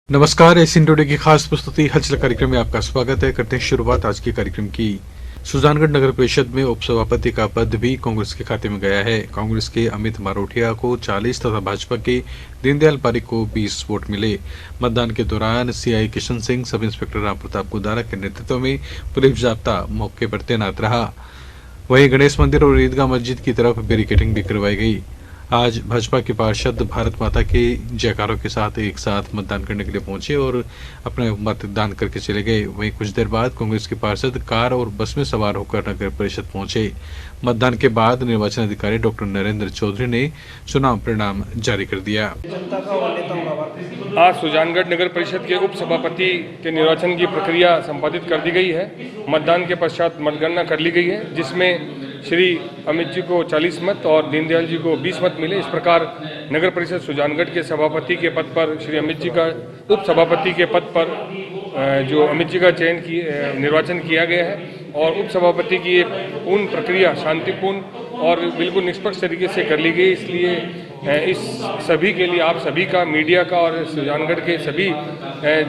नमस्कार, Asian today की खास प्रस्तुति हलचल कार्यक्रम में आपका स्वागत है। करते हैं शुरुआत आज के कार्यक्रम की। सुजानगढ़ नगर परिषद में उपसभापति का पद भी कांग्रेस के खाते में गया है। कांग्रेस के अमित मारोठिया को 40 तथा भाजपा के दीनदयाल पारिक को 20 वोट मिले। मतदान के दौरान CI Kishan Singh, sub inspector Ram Pratap Gudara के नेतृत्व में पुलिस जाब्ता मौके पर तैनात रहा। वहीं गणेश मंदिर और ईदगाह मस्जिद की तरफ बैरिकेडिंग भी करवाई गई। आज भाजपा के पार्षद भारत माता के जयकारों के साथ एक साथ मतदान करने के लिए पहुंचे और अपने मतदान करके चले गए। वहीं कुछ देर बाद कांग्रेस के पार्षद कार और बस में सवार होकर नगर परिषद पहुंचे। मतदान के बाद निर्वाचन अधिकारी डॉक्टर नरेंद्र चौधरी ने चुनाव परिणाम जारी कर दिया। आज सुजानगढ़ नगर परिषद के उप सभापति के निर्वाचन की प्रक्रिया संपादित कर दी गई है। मतदान के पश्चात मतगणना कर ली गई है, जिसमें श्री अमित जी को 40 मत और दीनदयाल जी को 20 मत मिले। इस प्रकार नगर परिषद सुजानगढ़ के सभापति के पद पर श्री अमित जी का, उप सभापति के पद पर जो अमित जी का निर्वाचन किया गया है और उप सभापति की एक पूर्ण प्रक्रिया शांतिपूर्ण और बिल्कुल निष्पक्ष तरीके से कर ली गई। इसलिए इस सभी के लिए आप सभी का, मीडिया का और सुजानगढ़ के सभी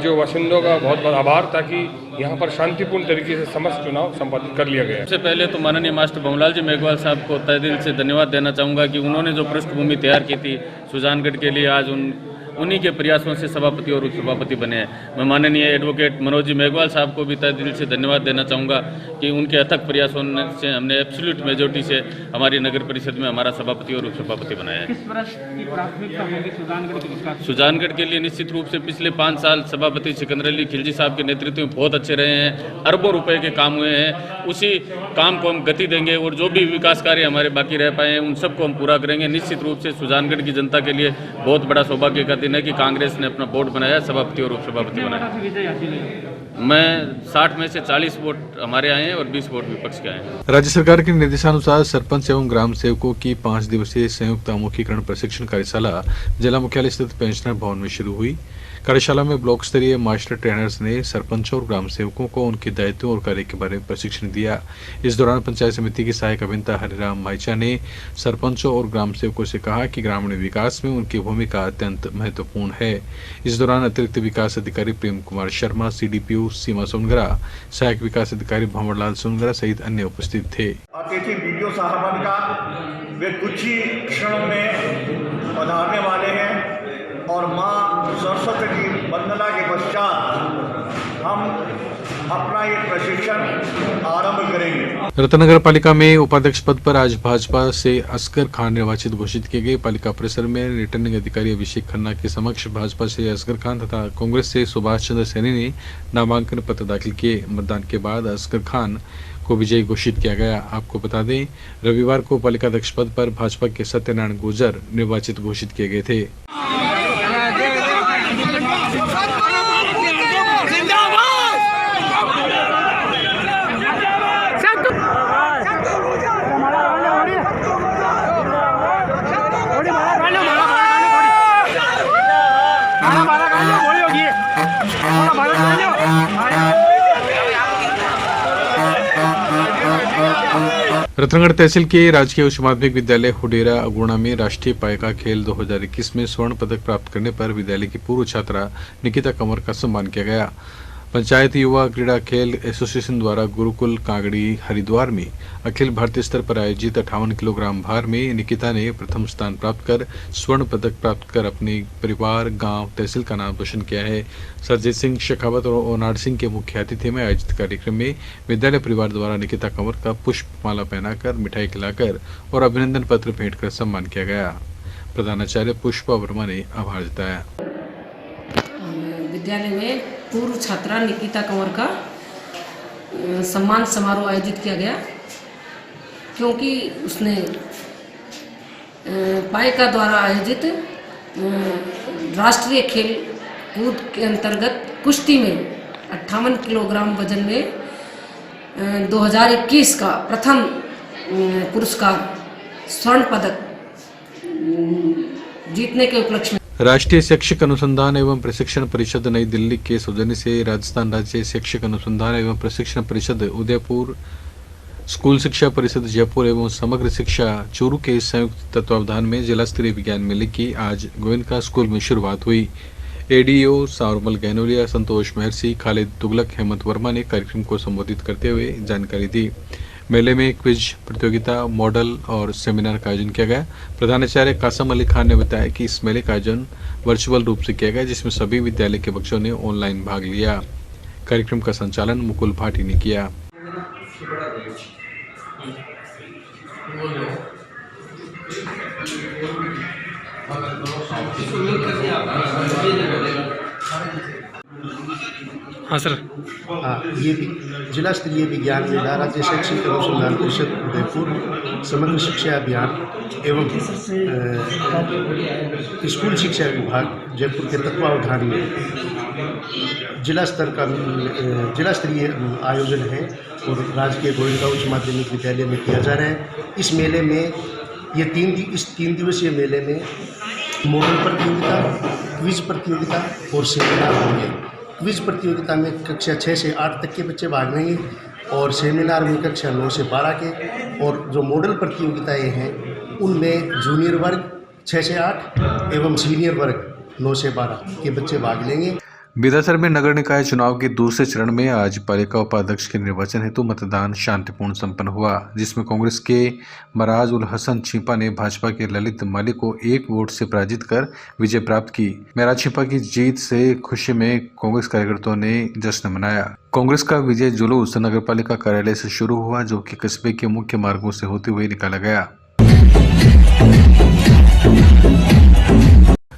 जो बाशिंदों का बहुत बहुत आभार, ताकि यहाँ पर शांतिपूर्ण तरीके से समस्त चुनाव संपादित कर लिया गया। सबसे पहले तो माननीय मास्टर भंवरलाल जी मेघवाल साहब को तहे दिल से धन्यवाद देना चाहूँगा कि उन्होंने जो पृष्ठभूमि तैयार की थी सुजानगढ़ के लिए, आज उन्हीं के प्रयासों से सभापति और उपसभापति बने हैं। मैं माननीय एडवोकेट मनोज जी मेघवाल साहब को भी तहे दिल से धन्यवाद देना चाहूँगा कि उनके अथक प्रयासों से हमने एब्सोल्यूट मेजोरिटी से हमारी नगर परिषद में हमारा सभापति और उपसभापति बनाया है। किस तरह की प्राथमिकता होगी सुजानगढ़ के विकास? सुजानगढ़ के लिए निश्चित रूप से पिछले 5 साल सभापति सिकंदर अली खिलजी साहब के नेतृत्व में बहुत अच्छे रहे हैं। अरबों रुपए के काम हुए हैं। उसी काम को हम गति देंगे और जो भी विकास कार्य हमारे बाकी रह पाए हैं उन सबको हम पूरा करेंगे। निश्चित रूप से सुजानगढ़ की जनता के लिए बहुत बड़ा सौभाग्य का दिन है कि कांग्रेस ने अपना बोर्ड बनाया, सभापति और उपसभापति बनाया। मैं 60 में से 40 वोट हमारे आए हैं और 20 वोट विपक्ष के आए हैं। राज्य सरकार के निर्देशानुसार सरपंच एवं ग्राम सेवकों की 5 दिवसीय संयुक्त आमुखीकरण प्रशिक्षण कार्यशाला जिला मुख्यालय स्थित पेंशनर भवन में शुरू हुई। कार्यशाला में ब्लॉक स्तरीय मास्टर ट्रेनर्स ने सरपंचों और ग्राम सेवकों को उनके दायित्वों और कार्य के बारे में प्रशिक्षण दिया। इस दौरान पंचायत समिति की सहायक अभियंता हरिराम माइचा ने सरपंचों और ग्राम सेवकों से कहा कि ग्रामीण विकास में उनकी भूमिका अत्यंत महत्वपूर्ण है। इस दौरान अतिरिक्त विकास अधिकारी प्रेम कुमार शर्मा, सीडीपीओ सीमा सोनगरा, सहायक विकास अधिकारी भंवरलाल सोनगरा सहित अन्य उपस्थित थे। अतिथि वीडियो साहबान का वे कुछ ही क्षणों में पधारने वाले हैं और मां सरस्वती की वंदना के पश्चात हम अपना ये प्रशिक्षण आरंभ करेंगे। रतन नगर पालिका में उपाध्यक्ष पद पर आज भाजपा से असगर खान निर्वाचित घोषित किए गए। पालिका परिसर में रिटर्निंग अधिकारी अभिषेक खन्ना के समक्ष भाजपा से असगर खान तथा कांग्रेस से सुभाष चंद्र सैनी ने नामांकन पत्र दाखिल किए। मतदान के बाद असगर खान को विजयी घोषित किया गया। आपको बता दें, रविवार को पालिका अध्यक्ष पद पर भाजपा के सत्यनारायण गुर्जर निर्वाचित घोषित किए गए थे। रतनगढ़ तहसील के राजकीय उच्च माध्यमिक विद्यालय हुडेरा अगुणा में राष्ट्रीय पाइका खेल 2021 में स्वर्ण पदक प्राप्त करने पर विद्यालय की पूर्व छात्रा निकिता कंवर का सम्मान किया गया। पंचायत युवा क्रीड़ा खेल एसोसिएशन द्वारा गुरुकुल कांगड़ी हरिद्वार में अखिल भारतीय स्तर पर आयोजित 58 किलोग्राम भार में निकिता ने प्रथम स्थान प्राप्त कर स्वर्ण पदक प्राप्त कर अपने परिवार, गांव, तहसील का नाम रोशन किया है। सरजीत सिंह शेखावत और ओनाड सिंह के मुख्य आतिथ्य में आयोजित कार्यक्रम में विद्यालय परिवार द्वारा निकिता कंवर का पुष्पमाला पहनाकर, मिठाई खिलाकर और अभिनंदन पत्र भेंट कर सम्मान किया गया। प्रधानाचार्य पुष्पा वर्मा ने आभार जताया। विद्यालय में पूर्व छात्रा निकिता कंवर का सम्मान समारोह आयोजित किया गया, क्योंकि उसने पाइका द्वारा आयोजित राष्ट्रीय खेल कूद के अंतर्गत कुश्ती में 58 किलोग्राम वजन में 2021 का प्रथम पुरस्कार स्वर्ण पदक जीतने के उपलक्ष्य में राष्ट्रीय शैक्षिक अनुसंधान एवं प्रशिक्षण परिषद नई दिल्ली के सौजन्य से राजस्थान राज्य शैक्षिक अनुसंधान एवं प्रशिक्षण परिषद उदयपुर, स्कूल शिक्षा परिषद जयपुर एवं समग्र शिक्षा चूरू के संयुक्त तत्वावधान में जिला स्तरीय विज्ञान मेले की आज गोविंद का स्कूल में शुरुआत हुई। एडीओ सावरमल गहनोलिया, संतोष महर्षि, खालिद तुगलक, हेमंत वर्मा ने कार्यक्रम को संबोधित करते हुए जानकारी दी। मेले में क्विज प्रतियोगिता, मॉडल और सेमिनार का आयोजन किया गया। प्रधानाचार्य कासम अली खान ने बताया कि इस मेले का आयोजन वर्चुअल रूप से किया गया, जिसमें सभी विद्यालय के बच्चों ने ऑनलाइन भाग लिया। कार्यक्रम का संचालन मुकुल भाटी ने किया। हाँ सर। ये जिला स्तरीय विज्ञान मेला राज्य शैक्षिक अनुसंधान परिषद उदयपुर समग्र शिक्षा अभियान एवं स्कूल शिक्षा विभाग जयपुर के तत्वावधान में जिला स्तरीय आयोजन है और राजकीय गोविंदा उच्च माध्यमिक विद्यालय में किया जा रहा है। इस मेले में इस 3 दिवसीय मेले में मॉडल प्रतियोगिता, क्विज प्रतियोगिता और सेमिनार होंगे। क्विज प्रतियोगिता में कक्षा 6 से 8 तक के बच्चे भाग लेंगे और सेमिनार में कक्षा 9 से 12 के, और जो मॉडल प्रतियोगिताएं हैं उनमें जूनियर वर्ग 6 से 8 एवं सीनियर वर्ग 9 से 12 के बच्चे भाग लेंगे। बेदासर में नगर निकाय चुनाव के दूसरे चरण में आज पालिका उपाध्यक्ष के निर्वाचन हेतु मतदान शांतिपूर्ण संपन्न हुआ, जिसमें कांग्रेस के मराज उल हसन छिपा ने भाजपा के ललित माली को 1 वोट से पराजित कर विजय प्राप्त की। मराज छिपा की जीत से खुशी में कांग्रेस कार्यकर्ताओं ने जश्न मनाया। कांग्रेस का विजय जुलूस नगरपालिका कार्यालय से शुरू हुआ, जो कि कस्बे के मुख्य मार्गों से होते हुए निकाला गया।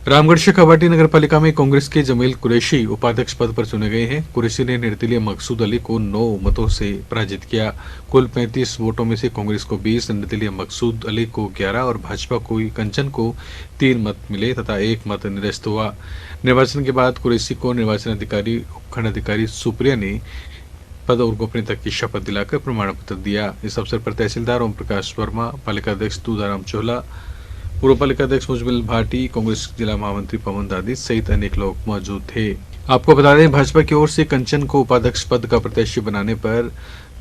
रामगढ़ शेखावाटी नगर पालिका में कांग्रेस के जमील कुरैशी उपाध्यक्ष पद पर चुने गए हैं। कुरैशी ने निर्दलीय मकसूद अली को 9 मतों से पराजित किया। कुल 35 वोटों में से कांग्रेस को 20, निर्दलीय मकसूद अली को 11 और भाजपा को कंचन को 3 मत मिले तथा 1 मत निरस्त हुआ। निर्वाचन के बाद कुरैशी को निर्वाचन अधिकारी उपखंड अधिकारी सुप्रिया ने पद और गोपनीयता की शपथ दिलाकर प्रमाण पत्र दिया। इस अवसर पर तहसीलदार ओम प्रकाश वर्मा, पालिका अध्यक्ष दूधाराम चोहला, पूर्व पालिका अध्यक्ष मुजमिल भाटी, कांग्रेस जिला महामंत्री पवन दादी सहित अनेक लोग मौजूद थे। आपको बता दें, भाजपा की ओर से कंचन को उपाध्यक्ष पद का प्रत्याशी बनाने पर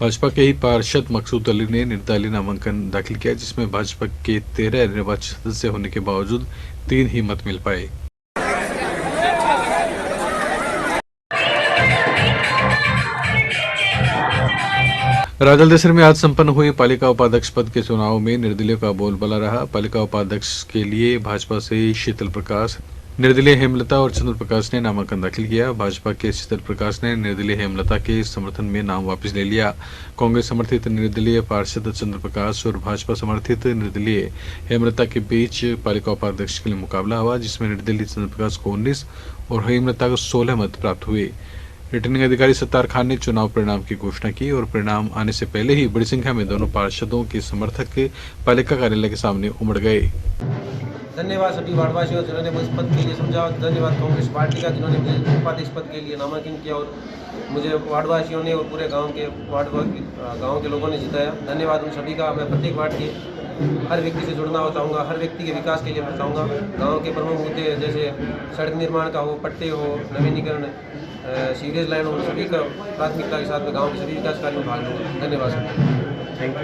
भाजपा के ही पार्षद मकसूद अली ने निर्दलीय नामांकन दाखिल किया, जिसमें भाजपा के 13 निर्वाचित सदस्य होने के बावजूद 3 ही मत मिल पाए। राजलदेसर में आज संपन्न हुई पालिका उपाध्यक्ष पद के चुनाव में निर्दलीय का बोलबाला रहा। पालिका उपाध्यक्ष के लिए भाजपा से शीतल प्रकाश, निर्दलीय हेमलता और चंद्र प्रकाश ने नामांकन दाखिल किया। भाजपा के शीतल प्रकाश ने निर्दलीय हेमलता के समर्थन में नाम वापस ले लिया। कांग्रेस समर्थित निर्दलीय पार्षद चंद्र प्रकाश और भाजपा समर्थित निर्दलीय हेमलता के बीच पालिका उपाध्यक्ष के लिए मुकाबला हुआ, जिसमें निर्दलीय चंद्र प्रकाश को 19 और हेमलता को 16 मत प्राप्त हुए। रिटर्निंग अधिकारी सत्तार खान ने चुनाव परिणाम की घोषणा की और परिणाम आने से पहले ही बड़ी संख्या में दोनों पार्षदों के समर्थक पालिका कार्यालय के सामने उमड़ गए। धन्यवाद सभी वार्डवासियों जिन्होंने मुझे इस पद के लिए समझा। धन्यवाद कांग्रेस पार्टी का जिन्होंने मुझे उपाध्यक्ष पद के लिए नामांकन किया और मुझे वार्डवासियों ने और पूरे गांव के लोगों ने जिताया। धन्यवाद उन सभी का। मैं प्रत्येक वार्ड के हर व्यक्ति से जुड़ना चाहूँगा, हर व्यक्ति के विकास के लिए मैं चाहूँगा। गाँव के प्रमुख मुद्दे जैसे सड़क निर्माण का हो, पट्टे हो, नवीनीकरण, सीवरेज लाइन हो, सभी का प्राथमिकता के साथ में गाँव के सभी विकास कार्यों में भाग लूँगा। धन्यवाद सर। Thank you.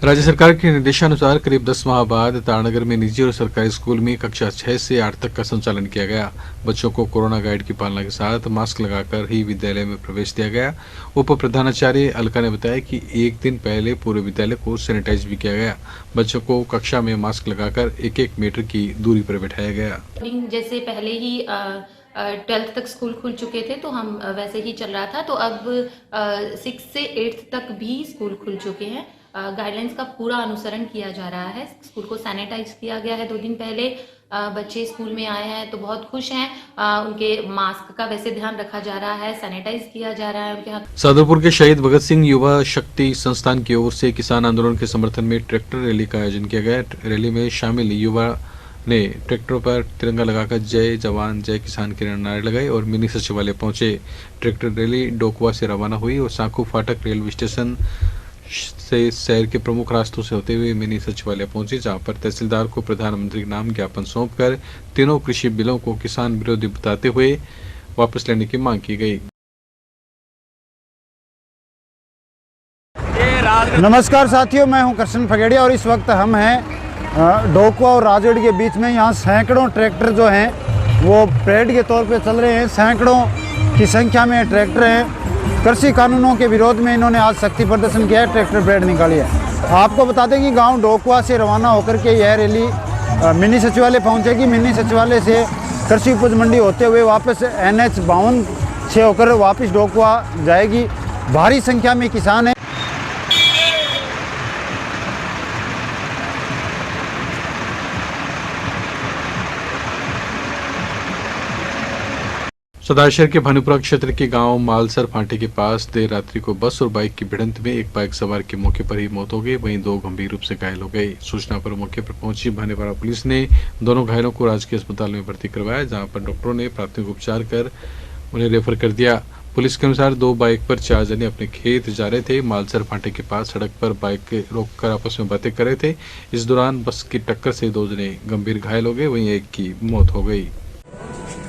राज्य सरकार के निर्देशानुसार करीब 10 माह बाद तारानगर में निजी और सरकारी स्कूल में कक्षा 6 से 8 तक का संचालन किया गया। बच्चों को कोरोना गाइड की पालना के साथ मास्क लगाकर ही विद्यालय में प्रवेश दिया गया। उप प्रधानाचार्य अलका ने बताया कि 1 दिन पहले पूरे विद्यालय को सैनिटाइज भी किया गया। बच्चों को कक्षा में मास्क लगाकर 1-1 मीटर की दूरी पर बैठाया गया। जैसे पहले ही 12th तक स्कूल खुल चुके थे तो हम वैसे ही चल रहा था, तो अब 6 से 8th तक भी स्कूल खुल चुके हैं। गाइडलाइंस का पूरा अनुसरण किया जा रहा है। स्कूल को सैनिटाइज किया गया है 2 दिन पहले। बच्चे स्कूल में आए हैं तो बहुत खुश हैं। उनके मास्क का वैसे ध्यान रखा जा रहा है, सैनिटाइज किया जा रहा है उनके हाथ। सादुलपुर के शहीद भगत सिंह युवा शक्ति संस्थान की ओर से किसान आंदोलन के समर्थन में ट्रैक्टर रैली का आयोजन किया गया। रैली में शामिल युवा ने ट्रैक्टरों पर तिरंगा लगाकर जय जवान जय किसान के नारे लगाए और मिनी सचिवालय पहुंचे। ट्रैक्टर रैली डोकवा से रवाना हुई और साकू फाटक रेलवे स्टेशन से शहर के प्रमुख रास्तों से होते हुए मिनी सचिवालय पहुंची, जहां पर तहसीलदार को प्रधानमंत्री नाम ज्ञापन सौंपकर तीनों कृषि बिलों को किसान विरोधी बताते हुए वापस लेने की मांग की गई। नमस्कार साथियों, मैं हूं कृष्ण फगेड़िया और इस वक्त हम हैं ढोकुआ और राजगढ़ के बीच में यहाँ सैकड़ों ट्रैक्टर जो हैं वो परेड के तौर पे चल रहे हैं। सैकड़ों की संख्या में ट्रैक्टर हैं। कृषि कानूनों के विरोध में इन्होंने आज शक्ति प्रदर्शन किया है, ट्रैक्टर परेड निकाली है। आपको बता दें कि गांव ढोकुआ से रवाना होकर के यह रैली मिनी सचिवालय पहुंचेगी। मिनी सचिवालय से कृषि उपज मंडी होते हुए वापस NH-52 से होकर वापस ढोकुआ जाएगी। भारी संख्या में किसान हैं। सदाशहर के भानुपुरा क्षेत्र के गांव मालसर फांटे के पास देर रात्रि को बस और बाइक की भिड़ंत में एक बाइक सवार की मौके पर ही मौत हो गई, वहीं 2 गंभीर रूप से घायल हो गए। सूचना पर मौके पर पहुंची भानुपुरा पुलिस ने दोनों घायलों को राजकीय अस्पताल में भर्ती करवाया, जहां पर डॉक्टरों ने प्राथमिक उपचार कर उन्हें रेफर कर दिया। पुलिस के अनुसार 2 बाइक पर 4 जने अपने खेत जा रहे थे। मालसर फांटे के पास सड़क पर बाइक रोककर आपस में बातें कर रहे थे। इस दौरान बस की टक्कर से 2 जने गंभीर घायल हो गए, वहीं एक की मौत हो गई।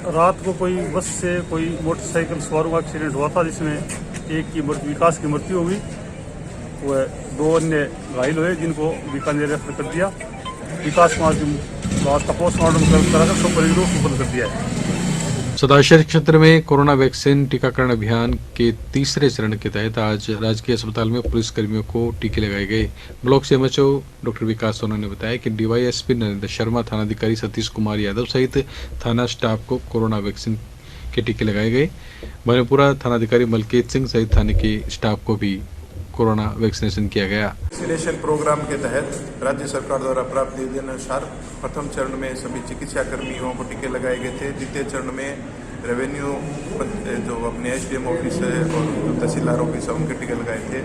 रात को कोई बस से कोई मोटरसाइकिल सवारों का एक्सीडेंट हुआ था, जिसमें एक की विकास की मृत्यु हो गई। वह 2 अन्य घायल हुए, जिनको बीकानेर रेफर कर दिया। विकास कुमार की बात का पोस्टमार्टम कराकर सुपर कर दिया है। सदाशहर क्षेत्र में कोरोना वैक्सीन टीकाकरण अभियान के तीसरे चरण के तहत आज राजकीय अस्पताल में पुलिस कर्मियों को टीके लगाए गए। ब्लॉक CMHO डॉक्टर विकास सोना ने बताया कि DYSP नरेंद्र शर्मा, थानाधिकारी सतीश कुमार यादव सहित थाना स्टाफ को कोरोना वैक्सीन के टीके लगाए गए। भानुपुरा थानाधिकारी मलकीत सिंह सहित थाने के स्टाफ को भी कोरोना वैक्सीनेशन किया गया। वैक्सीनेशन प्रोग्राम के तहत राज्य सरकार द्वारा प्राप्त निर्देश अनुसार प्रथम चरण में सभी चिकित्सा कर्मियों को टीके लगाए गए थे। द्वितीय चरण में रेवेन्यू जो अपने SDM ऑफिस है और तहसीलदार ऑफिस है उनके टीके लगाए थे।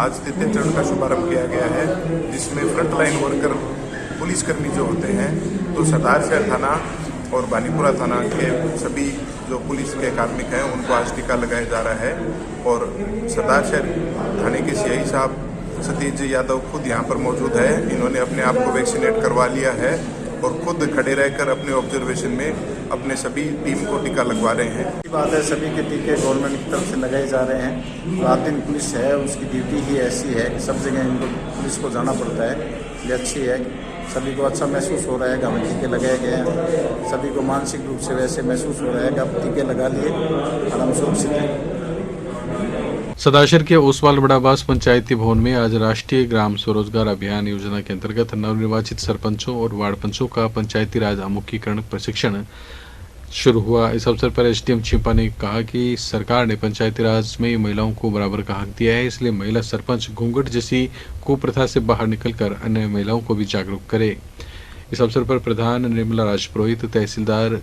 आज तृतीय चरण का शुभारंभ किया गया है, जिसमें फ्रंटलाइन वर्कर पुलिसकर्मी जो होते हैं, तो सदाशहर थाना और भानुपुरा थाना के सभी जो पुलिस के कार्मिक हैं उनको आज टीका लगाया जा रहा है। और सदाशहर थाने के CI साहब सतीश यादव खुद यहाँ पर मौजूद है। इन्होंने अपने आप को वैक्सीनेट करवा लिया है और खुद खड़े रहकर अपने ऑब्जर्वेशन में अपने सभी टीम को टीका लगवा रहे हैं। बात है, सभी के टीके गवर्नमेंट की तरफ से लगाए जा रहे हैं। रात दिन पुलिस है, उसकी ड्यूटी ही ऐसी है कि सब जगह इनको पुलिस को जाना पड़ता है। ये अच्छी है, सभी को अच्छा महसूस हो रहा है कि हमें टीके लगाए गए हैं। सभी को मानसिक रूप से वैसे महसूस हो रहा है कि अब टीके लगा लिए और हम सुरक्षित हैं। सदाशहर के ओसवाल बड़ाबास पंचायती भवन में आज राष्ट्रीय ग्राम स्वरोजगार अभियान योजना के अंतर्गत नवनिर्वाचित सरपंचों और वार्ड पंचों का पंचायती राज अमुखीकरण प्रशिक्षण शुरू हुआ। इस अवसर पर SDM छिपा ने कहा कि सरकार ने पंचायती राज में महिलाओं को बराबर का हक दिया है, इसलिए महिला सरपंच घूंघट जैसी कुप्रथा से बाहर निकलकर अन्य महिलाओं को भी जागरूक करे। इस अवसर पर प्रधान निर्मला राजपुरोहित, तहसीलदार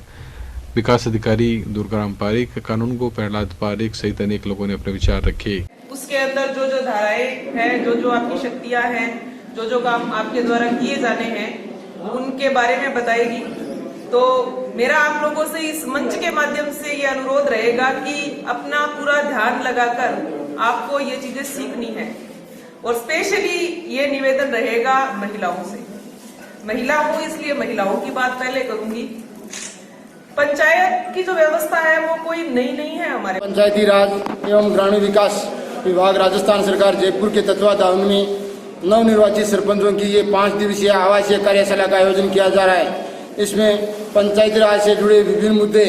विकास अधिकारी दुर्गाराम पारिक, कानूनगो प्रहलाद पारिक सहित अनेक लोगों ने अपने विचार रखे। उसके अंदर जो जो धाराएं हैं, जो जो आपकी शक्तियां हैं, जो जो काम आपके द्वारा किए जाने हैं, उनके बारे में बताएगी। तो मेरा आप लोगों से इस मंच के माध्यम से ये अनुरोध रहेगा कि अपना पूरा ध्यान लगाकर आपको ये चीजें सीखनी है। और स्पेशली ये निवेदन रहेगा महिलाओं से। महिला हूं इसलिए महिलाओं की बात पहले करूंगी। पंचायत की जो व्यवस्था है वो कोई नई नहीं है। हमारे पंचायती राज एवं ग्रामीण विकास विभाग राजस्थान सरकार जयपुर के तत्वाधान में नवनिर्वाचित सरपंचों की ये 5 दिवसीय आवासीय कार्यशाला का आयोजन किया जा रहा है। इसमें पंचायती राज से जुड़े विभिन्न मुद्दे,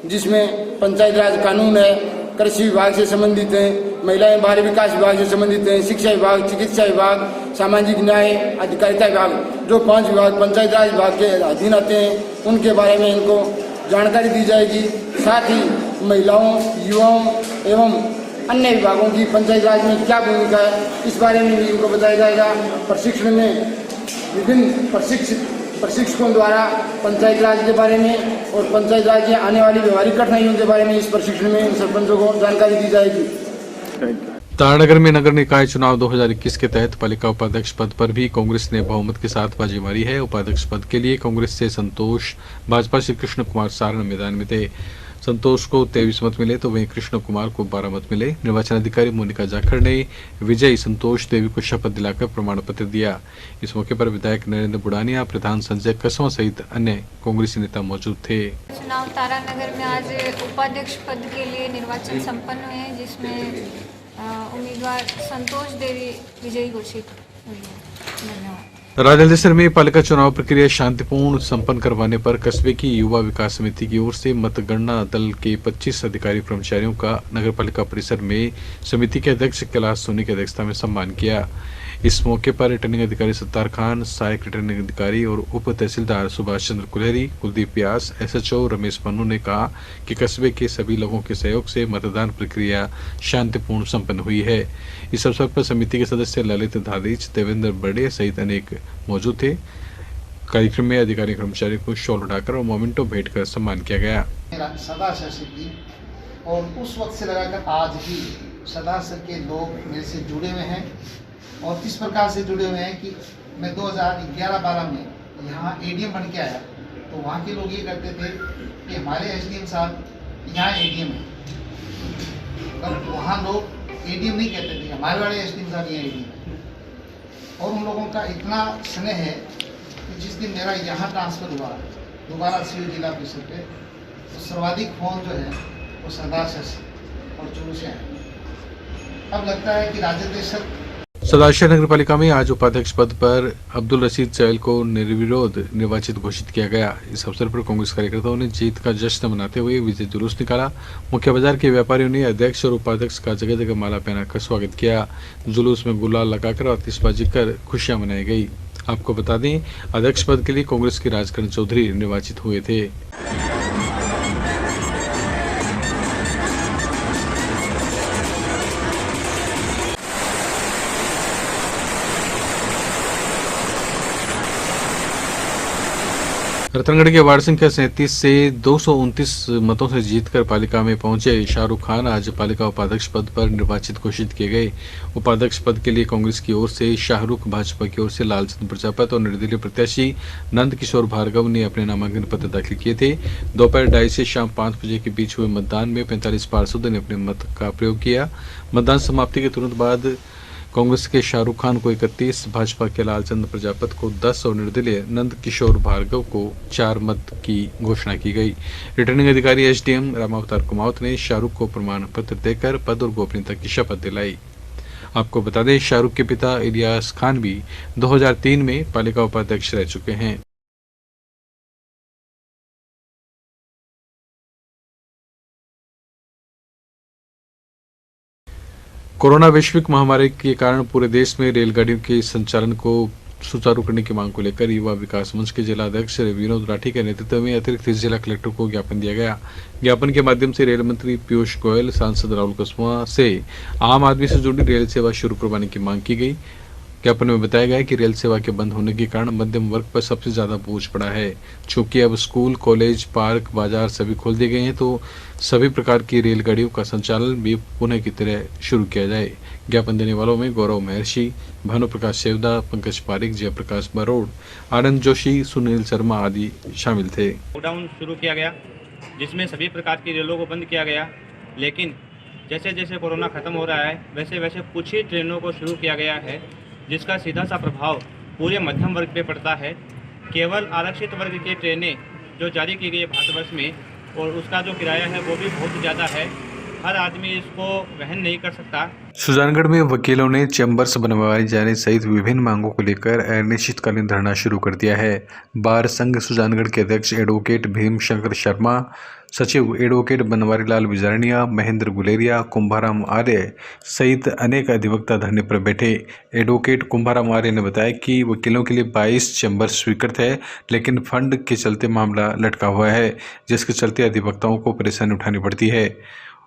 जिसमें पंचायती राज कानून है, कृषि विभाग से संबंधित है, महिला बाल विकास विभाग से संबंधित है, शिक्षा विभाग, चिकित्सा विभाग, सामाजिक न्याय अधिकारिता विभाग, जो 5 विभाग पंचायती राज विभाग के अधीन आते हैं, उनके बारे में इनको जानकारी दी जाएगी। साथ ही महिलाओं, युवाओं एवं अन्य विभागों की पंचायत राज में क्या भूमिका है, इस बारे में भी इनको बताया जाएगा। प्रशिक्षण में विभिन्न प्रशिक्षकों द्वारा पंचायत राज के बारे में और पंचायत राज की आने वाली व्यवहारिक कठिनाइयों के बारे में इस प्रशिक्षण में सरपंचों को जानकारी दी जाएगी। तारानगर में नगर निकाय चुनाव 2021 के तहत पालिका उपाध्यक्ष पद पर भी कांग्रेस ने बहुमत के साथ बाजी मारी है। उपाध्यक्ष पद के लिए कांग्रेस से संतोष, भाजपा से कृष्ण कुमार सारण मैदान में थे। संतोष को 23 मत मिले तो वहीं कृष्ण कुमार को 12 मत मिले। निर्वाचन अधिकारी मोनिका जाखड़ ने विजयी संतोष देवी को शपथ दिलाकर प्रमाण पत्र दिया। इस मौके पर विधायक नरेंद्र बुढ़ानिया, प्रधान संजय कसवा सहित अन्य कांग्रेसी नेता मौजूद थे। चुनाव तारानगर में आज उपाध्यक्ष पद के लिए निर्वाचन संपन्न हुए हैं, जिसमें उम्मीदवार संतोष देवी विजयी घोषित हुई है। धन्यवाद। राजस्थान में पालिका चुनाव प्रक्रिया शांतिपूर्ण संपन्न करवाने पर कस्बे की युवा विकास समिति की ओर से मतगणना दल के 25 अधिकारी कर्मचारियों का नगरपालिका परिसर में समिति के अध्यक्ष कैलाश सोनी की अध्यक्षता में सम्मान किया। इस मौके पर रिटर्निंग अधिकारी सत्तार खान, सहायक रिटर्निंग अधिकारी और उप तहसीलदार सुभाष चंद्र कुलहरी, कुलदीप व्यास, SHO रमेश पन्नू ने कहा कि कस्बे के सभी लोगों के सहयोग से मतदान प्रक्रिया शांतिपूर्ण संपन्न हुई है। इस अवसर पर समिति के सदस्य ललित धारीच, देवेंद्र बर्डे सहित अनेक मौजूद थे। कार्यक्रम में अधिकारी कर्मचारी को शॉल उठाकर और मोमेंटो भेंट कर सम्मान किया गया। सदासर से भी और उस वक्त से लगाकर आज भी सदासर के लोग मेरे से जुड़े हुए हैं और किस प्रकार से जुड़े हुए हैं कि मैं 2011-12 में यहाँ ADM बन के आया तो वहाँ के लोग ये करते थे कि हमारे SDM साहब यहाँ ADM है, पर वहाँ लोग ADM नहीं कहते थे, हमारे वाले SDM साहब यहाँ ADM है। और उन लोगों का इतना स्नेह है कि जिस दिन मेरा यहाँ ट्रांसफ़र हुआ दोबारा सिविल जिला परिषद पे, तो सर्वाधिक फोन जो है वो सदासर से और चूरू से आए। अब लगता है कि राजदेशक सदाशय नगर पालिका में आज उपाध्यक्ष पद पर अब्दुल रशीद चहल को निर्विरोध निर्वाचित घोषित किया गया। इस अवसर पर कांग्रेस कार्यकर्ताओं ने जीत का जश्न मनाते हुए विजय जुलूस निकाला। मुख्य बाजार के व्यापारियों ने अध्यक्ष और उपाध्यक्ष का जगह जगह माला पहनाकर स्वागत किया। जुलूस में गुलाल लगाकर और आतिशबाजी कर खुशियां मनाई गई। आपको बता दें, अध्यक्ष पद के लिए कांग्रेस के राजकरण चौधरी निर्वाचित हुए थे। रतनगढ़ के वार्ड संख्या 37 से 229 मतों से जीतकर पालिका में पहुंचे शाहरुख खान आज पालिका उपाध्यक्ष पद पर निर्वाचित घोषित किए गए। उपाध्यक्ष पद के लिए कांग्रेस की ओर से शाहरुख, भाजपा की ओर से लालचंद प्रजापति और निर्दलीय प्रत्याशी नंद किशोर भार्गव ने अपने नामांकन पत्र दाखिल किए थे। दोपहर 2:30 से शाम 5 बजे के बीच हुए मतदान में 45 पार्षदों ने अपने मत का प्रयोग किया। मतदान समाप्ति के तुरंत बाद कांग्रेस के शाहरुख खान को 31, भाजपा के लालचंद प्रजापति को 10 और निर्दलीय नंद किशोर भार्गव को 4 मत की घोषणा की गई। रिटर्निंग अधिकारी SDM रामावतार कुमावत ने शाहरुख को प्रमाण पत्र देकर पद और गोपनीयता की शपथ दिलाई। आपको बता दें, शाहरुख के पिता इलियास खान भी 2003 में पालिका उपाध्यक्ष रह चुके हैं। कोरोना वैश्विक महामारी के कारण पूरे देश में रेलगाड़ियों के संचालन को सुचारू करने की मांग को लेकर युवा विकास मंच के जिला अध्यक्ष विनोद राठी के नेतृत्व में अतिरिक्त जिला कलेक्टर को ज्ञापन दिया गया। ज्ञापन के माध्यम से रेल मंत्री पीयूष गोयल, सांसद राहुल कुशवाहा से आम आदमी से जुड़ी रेल सेवा शुरू करवाने की मांग की गई। ज्ञापन में बताया गया कि रेल सेवा के बंद होने के कारण मध्यम वर्ग पर सबसे ज्यादा बोझ पड़ा है। चूंकि अब स्कूल, कॉलेज, पार्क, बाजार सभी खोल दिए गए हैं तो सभी प्रकार की रेलगाड़ियों का संचालन भी पुनः की तरह शुरू किया जाए। ज्ञापन देने वालों में गौरव महर्षि, भानु प्रकाश सेवदा, पंकज पारिक, जयप्रकाश बरोड़, आनंद जोशी, सुनील शर्मा आदि शामिल थे। लॉकडाउन शुरू किया गया जिसमें सभी प्रकार की रेलों को बंद किया गया, लेकिन जैसे जैसे कोरोना खत्म हो रहा है वैसे वैसे कुछ ही ट्रेनों को शुरू किया गया है, जिसका सीधा सा प्रभाव पूरे मध्यम वर्ग पे पड़ता है। केवल आरक्षित वर्ग की ट्रेनें जो जारी की गई है भारतवर्ष में, और उसका जो किराया है वो भी बहुत ज़्यादा है, हर आदमी इसको वहन नहीं कर सकता। सुजानगढ़ में वकीलों ने चैम्बर्स बनवाए जाने सहित विभिन्न मांगों को लेकर अनिश्चितकालीन धरना शुरू कर दिया है। बार संघ सुजानगढ़ के अध्यक्ष एडवोकेट भीम शंकर शर्मा, सचिव एडवोकेट बनवारी लाल बिजारनिया, महेंद्र गुलेरिया, कुंभाराम आर्य सहित अनेक अधिवक्ता धरने पर बैठे। एडवोकेट कुंभाराम आर्य ने बताया कि वकीलों के लिए 22 चैम्बर्स स्वीकृत है, लेकिन फंड के चलते मामला लटका हुआ है, जिसके चलते अधिवक्ताओं को परेशानी उठानी पड़ती है।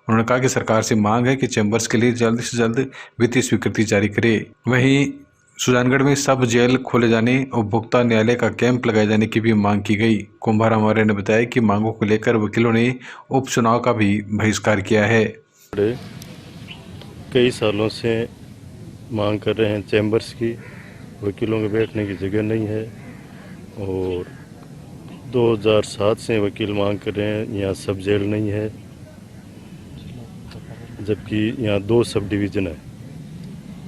उन्होंने कहा कि सरकार से मांग है कि चैम्बर्स के लिए जल्द से जल्द वित्तीय स्वीकृति जारी करे। वहीं सुजानगढ़ में सब जेल खोले जाने, उपभोक्ता न्यायालय का कैंप लगाए जाने की भी मांग की गई। कुंभाराम आर्य ने बताया कि मांगों को लेकर वकीलों ने उपचुनाव का भी बहिष्कार किया है। कई सालों से मांग कर रहे हैं चैम्बर्स की, वकीलों के बैठने की जगह नहीं है, और 2007 से वकील मांग कर रहे हैं यहाँ सब जेल नहीं है, जबकि यहाँ 2 सब डिवीज़न है।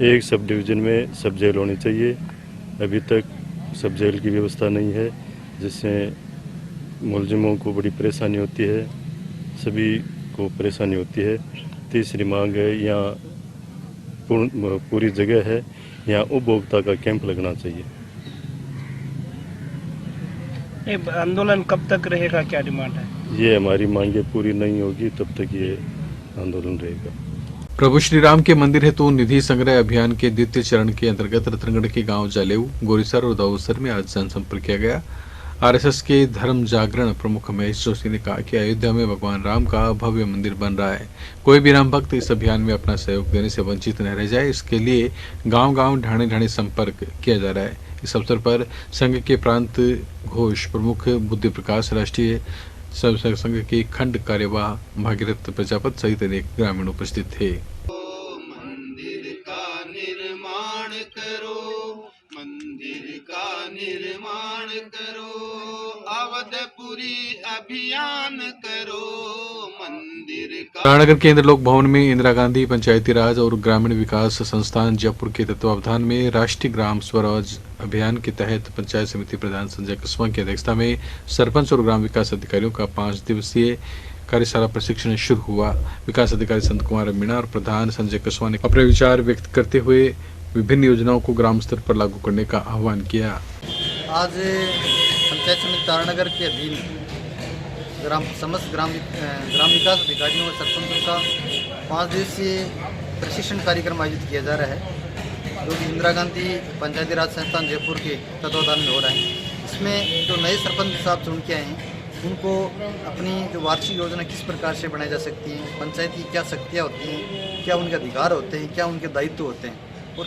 एक सब डिवीज़न में सब जेल होनी चाहिए, अभी तक सब जेल की व्यवस्था नहीं है, जिससे मुलजिमों को बड़ी परेशानी होती है, सभी को परेशानी होती है। तीसरी मांग है, यहाँ पूरी जगह है, यहाँ उपभोक्ता का कैंप लगना चाहिए। ये आंदोलन कब तक रहेगा, क्या डिमांड है? ये हमारी मांगे पूरी नहीं होगी तब तक ये आंदोलन रहेगा। प्रभु श्री राम के मंदिर हेतु निधि संग्रह अभियान के द्वितीय चरण के अंतर्गत रतनगढ़ के गांव जलेऊ, गोरीसर और दाऊसर में आज जनसंपर्क किया गया। आरएसएस के धर्म जागरण प्रमुख महेश जोशी ने कहा कि अयोध्या में भगवान राम का भव्य मंदिर बन रहा है। कोई भी राम भक्त इस अभियान में अपना सहयोग देने से वंचित न रह जाए, इसके लिए गांव-गांव ढाणे-ढाणे संपर्क किया जा रहा है। इस अवसर पर संघ के प्रांत घोष प्रमुख बुद्धि प्रकाश, राष्ट्रीय स्वयंसेवक संघ के खंड कार्यवाह भागीरथ प्रजापत सहित अनेक ग्रामीण उपस्थित थे। मंदिर का निर्माण करो, अवधपुरी अभियान करो, मंदिर का। राजनगर के इंद्रलोक भवन में इंदिरा गांधी पंचायती राज और ग्रामीण विकास संस्थान जयपुर के तत्वावधान में राष्ट्रीय ग्राम स्वराज अभियान के तहत पंचायत समिति प्रधान संजय कुशवाहा की अध्यक्षता में सरपंच और ग्राम विकास अधिकारियों का 5 दिवसीय कार्यशाला प्रशिक्षण शुरू हुआ। विकास अधिकारी संत कुमार मीणा और प्रधान संजय कुशवाहा ने अपने विचार व्यक्त करते हुए विभिन्न योजनाओं को ग्राम स्तर पर लागू करने का आह्वान किया। आज पंचायत समिति तारानगर के अधीन समस्त ग्राम विकास अधिकारियों और सरपंचों का 5 दिवसीय प्रशिक्षण कार्यक्रम आयोजित किया जा रहा है, जो कि इंदिरा गांधी पंचायती राज संस्थान जयपुर के तत्वावधान में हो रहा है। इसमें जो नए सरपंच साहब चुन के आए हैं, उनको अपनी जो वार्षिक योजना किस प्रकार से बनाई जा सकती है, पंचायत की क्या शक्तियाँ होती हैं, क्या उनके अधिकार होते हैं, क्या उनके दायित्व होते हैं और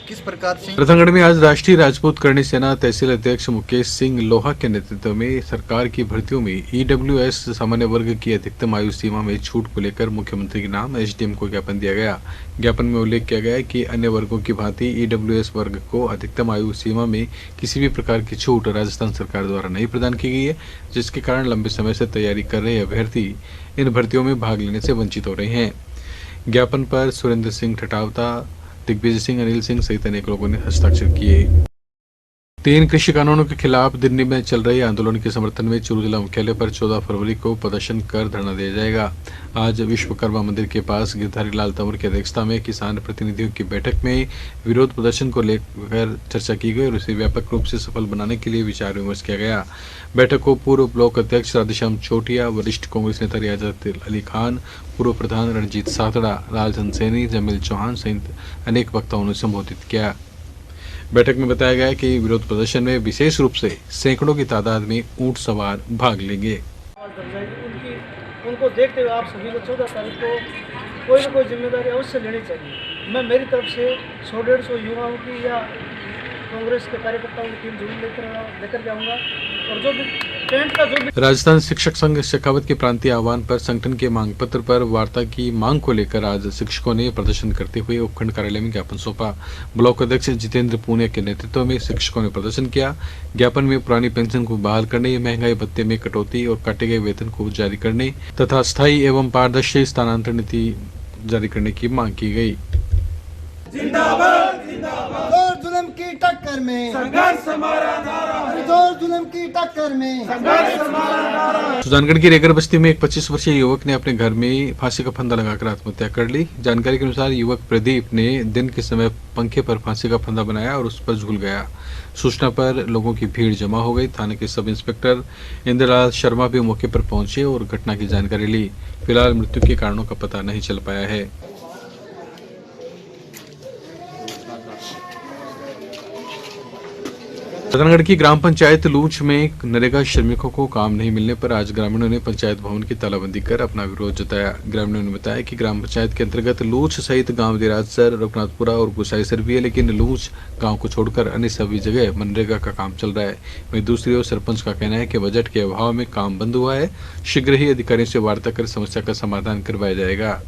किस प्रकार से। रतनगढ़ में आज राष्ट्रीय राजपूत करणी सेना तहसील अध्यक्ष मुकेश सिंह लोहा के नेतृत्व में सरकार की भर्तियों में ईडब्ल्यूएस सामान्य वर्ग की अधिकतम आयु सीमा में छूट को लेकर मुख्यमंत्री के नाम एसडीएम को ज्ञापन दिया गया। ज्ञापन में उल्लेख किया गया है कि अन्य वर्गों की भांति ईडब्ल्यूएस वर्ग को अधिकतम आयु सीमा में किसी भी प्रकार की छूट राजस्थान सरकार द्वारा नहीं प्रदान की गई है, जिसके कारण लंबे समय से तैयारी कर रहे अभ्यर्थी इन भर्तियों में भाग लेने से वंचित हो रहे हैं। ज्ञापन पर सुरेंद्र सिंह ठटावता, दिग्विजय सिंह, अनिल सिंह सहित अनेक लोगों ने हस्ताक्षर किए। 3 कृषि कानूनों के खिलाफ दिल्ली में चल रहे आंदोलन के समर्थन में चूरू जिला मुख्यालय पर 14 फरवरी को प्रदर्शन कर धरना दिया जाएगा। आज विश्वकर्मा मंदिर के पास गिरधारी लाल तंवर की अध्यक्षता में किसान प्रतिनिधियों की बैठक में विरोध प्रदर्शन को लेकर चर्चा की गई और उसे व्यापक रूप से सफल बनाने के लिए विचार विमर्श किया गया। बैठक को पूर्व ब्लॉक अध्यक्ष राधेश्याम छोटिया, वरिष्ठ कांग्रेस नेता रियाजत अली खान, पूर्व प्रधान रणजीत सातड़ा, लालचंद सैनी, जमील चौहान सहित अनेक वक्ताओं ने संबोधित किया। बैठक में बताया गया कि विरोध प्रदर्शन में विशेष रूप से सैकड़ों की तादाद में ऊंट सवार भाग लेंगे। उनको देखते हुए आप सभी को 14 तारीख को कोई न कोई जिम्मेदारी अवश्य लेनी चाहिए। मैं मेरी तरफ से 100-150 युवाओं की या कांग्रेस के कार्यकर्ताओं की टीम जरूर लेकर जाऊंगा और जो भी टेंट का जो भी। राजस्थान शिक्षक संघ शेखावत के प्रांतीय आह्वान पर संगठन के मांग पत्र पर वार्ता की मांग को लेकर आज शिक्षकों ने प्रदर्शन करते हुए उपखंड कार्यालय में ज्ञापन सौंपा। ब्लॉक अध्यक्ष जितेंद्र पुनिया के नेतृत्व में शिक्षकों ने प्रदर्शन किया। ज्ञापन में पुरानी पेंशन को बहाल करने, महंगाई भत्ते में कटौती और काटे गए वेतन को जारी करने तथा स्थायी एवं पारदर्शी स्थानांतरण नीति जारी करने की मांग की गई। जुल्म की टक्कर में संघर्ष हमारा नारा है, जुल्म की टक्कर में संघर्ष हमारा नारा है। सुजानगढ़ की रेगर बस्ती में एक 25 वर्षीय युवक ने अपने घर में फांसी का फंदा लगाकर आत्महत्या कर ली। जानकारी के अनुसार युवक प्रदीप ने दिन के समय पंखे पर फांसी का फंदा बनाया और उस पर झूल गया। सूचना पर लोगों की भीड़ जमा हो गई। थाने के सब इंस्पेक्टर इंद्रलाल शर्मा भी मौके पर पहुंचे और घटना की जानकारी ली। फिलहाल मृत्यु के कारणों का पता नहीं चल पाया है। रतनगढ़ की ग्राम पंचायत लूच में नरेगा श्रमिकों को काम नहीं मिलने पर आज ग्रामीणों ने पंचायत भवन की तालाबंदी कर अपना विरोध जताया। ग्रामीणों ने बताया कि ग्राम पंचायत के अंतर्गत लूच सहित गांव दिराजसर, रघुनाथपुरा और गुसाईसर भी है, लेकिन लूच गांव को छोड़कर अन्य सभी जगह मनरेगा का काम चल रहा है। वहीं दूसरी ओर सरपंच का कहना है कि बजट के अभाव में काम बंद हुआ है। शीघ्र ही अधिकारियों से वार्ता कर समस्या का समाधान करवाया जाएगा।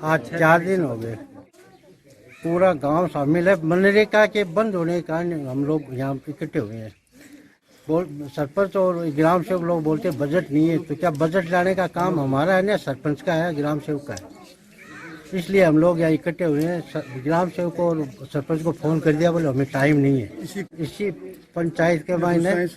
आज 4 दिन हो गए, पूरा गांव शामिल है। मनरेगा के बंद होने के कारण हम लोग यहाँ इकट्ठे हुए हैं। सरपंच और ग्राम सेवक लोग बोलते हैं बजट नहीं है, तो क्या बजट लाने का काम हमारा है ना सरपंच का है, ग्राम सेवक का है। इसलिए हम लोग यहाँ इकट्ठे हुए हैं। ग्राम सेवक और सरपंच को फोन कर दिया, बोले हमें टाइम नहीं है। इसी पंचायत के मायने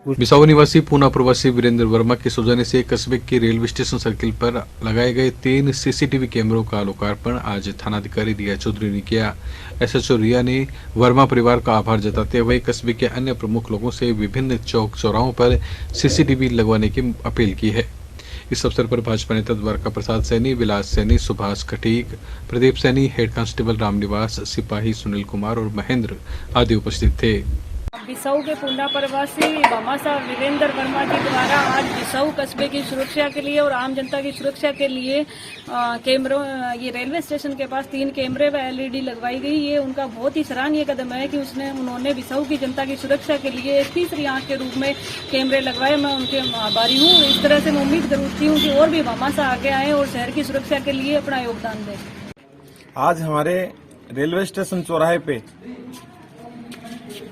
बिसाऊ निवासी पूना प्रवासी वीरेंद्र वर्मा के सौजन्य से कस्बे के रेलवे स्टेशन सर्किल पर लगाए गए 3 सीसीटीवी कैमरों का लोकार्पण आज थानाधिकारी रिया चौधरी ने किया। एसएचओ रिया ने वर्मा परिवार का आभार जताते हुए कस्बे के अन्य प्रमुख लोगों से विभिन्न चौक चौराहों पर सीसीटीवी लगवाने की अपील की है। इस अवसर पर भाजपा नेता द्वारका प्रसाद सैनी, विलास सैनी, सुभाष खटीक, प्रदीप सैनी, हेड कांस्टेबल रामनिवास, सिपाही सुनील कुमार और महेंद्र आदि उपस्थित थे। बिसाऊ के पूना प्रवासी भामाशाह वीरेंद्र वर्मा के द्वारा आज बिसाऊ कस्बे की सुरक्षा के लिए और आम जनता की सुरक्षा के लिए कैमरों ये रेलवे स्टेशन के पास 3 कैमरे व एलईडी लगवाई गई। ये उनका बहुत ही सराहनीय कदम है कि उन्होंने बिसाऊ की जनता की सुरक्षा के लिए एक तीसरी आंख के रूप में कैमरे लगवाए। मैं उनके आभारी हूँ। इस तरह से मैं उम्मीद करती हूँ कि और भी भामाशाह आगे आए और शहर की सुरक्षा के लिए अपना योगदान दें। आज हमारे रेलवे स्टेशन चौराहे पे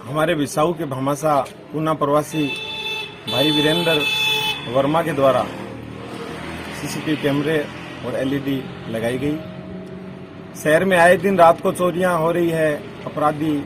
हमारे बिसाऊ के भामाशाह पूना प्रवासी भाई वीरेंद्र वर्मा के द्वारा सीसीटीवी कैमरे और एलईडी लगाई गई। शहर में आए दिन रात को चोरियां हो रही है, अपराधी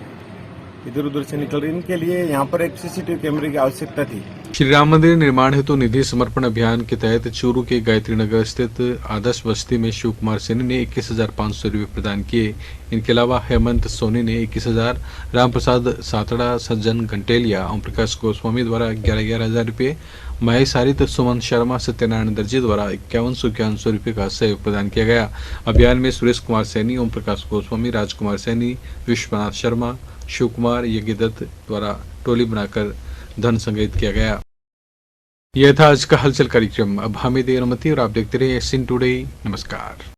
इधर उधर से निकल रहे, इनके लिए यहाँ पर एक सीसीटीवी कैमरे की आवश्यकता थी। श्री राम मंदिर निर्माण हेतु निधि समर्पण अभियान के तहत चूरू के गायत्री नगर स्थित आदर्श बस्ती में शिव कुमार सैनी ने 21,500 रुपये प्रदान किए। इनके अलावा हेमंत सोनी ने 21,000, रामप्रसाद सातड़ा, सज्जन घंटेलिया, ओम प्रकाश गोस्वामी द्वारा 11,000 रुपये, महेश हारित, सुमन शर्मा, सत्यनारायण दर्जी द्वारा 51,100 रुपये का सहयोग प्रदान किया गया। अभियान में सुरेश कुमार सैनी, ओम प्रकाश गोस्वामी, राजकुमार सैनी, विश्वनाथ शर्मा, शिव कुमार, यज्ञदत्त द्वारा टोली बनाकर धन संग्रहित किया गया। यह था आज का हलचल कार्यक्रम। अब हामिद अनुमति और आप देखते रहे एसएन टुडे। नमस्कार।